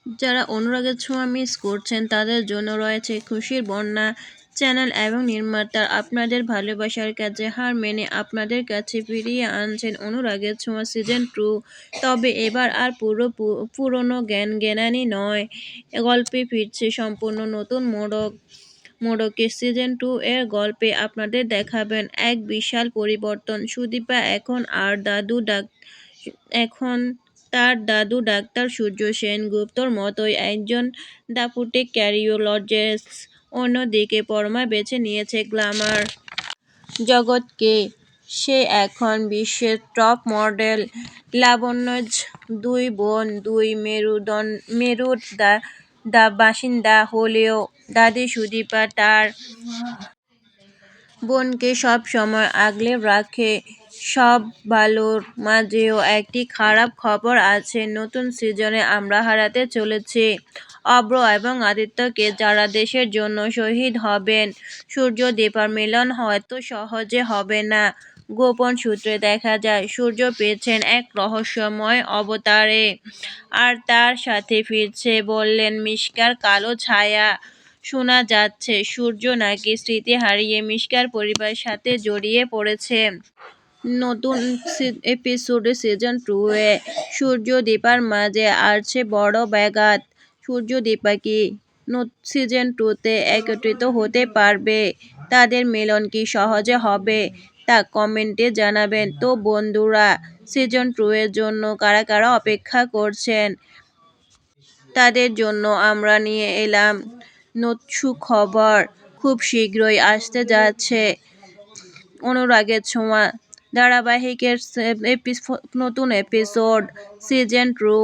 যারা অনুরাগের ছোঁয়া মিস করছেন তাদের জন্য রয়েছে খুশির বন্যা। চ্যানেল এবং নির্মাতা আপনাদের ভালোবাসার কাছে হার মেনে আপনাদের কাছে ফিরিয়ে আনছেন অনুরাগের ছোঁয়া সিজন 2। তবে এবার আর পুরনো জ্ঞানী নয়, গল্পে ফিরছে সম্পূর্ণ নতুন মোড়কে। সিজন 2 এর গল্পে আপনাদের দেখাবেন এক বিশাল পরিবর্তন। সুদীপা এখন তার দাদু ডাক্তার সূর্য সেনগুপ্তর মতোই একজন দাপুটে ক্যারিওলজিস্ট। অন্যদিকে পরমা বেছে নিয়েছে গ্ল্যামার জগৎকে। সে এখন বিশ্বের টপ মডেল। লাবণ্যজ দুই বোন, দুই মেরুর বাসিন্দা হলেও দাদি সুদীপা তার বোনকে সব সময় আগলে রাখে। সব ভালোর মাঝেও একটি খারাপ খবর আছে। নতুন সিজনে আমরা হারাতে চলেছি অভ্র এবং আদিত্যকে, যারা দেশের জন্য শহীদ হবেন। সূর্য দীপার মিলন হয়তো সহজে হবে না। গোপন সূত্রে দেখা যায় সূর্য পেয়েছেন এক রহস্যময় অবতারে, আর তার সাথে ফিরছে বললেন মিশকার কালো ছায়া। শোনা যাচ্ছে সূর্য নাকি স্মৃতি হারিয়ে মিশকার পরিবারের সাথে জড়িয়ে পড়েছে। নতুন এপিসোডে সিজন 2-এ সূর্য দীপার মাঝে আসছে বড় ব্যাঘাত। সূর্য দীপা কি সিজন 2-তে একত্রিত হতে পারবে? তাদের মিলন কি সহজে হবে তা কমেন্টে জানাবেন। তো বন্ধুরা, সিজন 2-এর জন্য কারা কারা অপেক্ষা করছেন তাদের জন্য আমরা নিয়ে এলাম সুখবর। খুব শীঘ্রই আসতে যাচ্ছে অনুরাগের ছোঁয়া ধারাবাহিকের নতুন এপিসোড সিজন 2।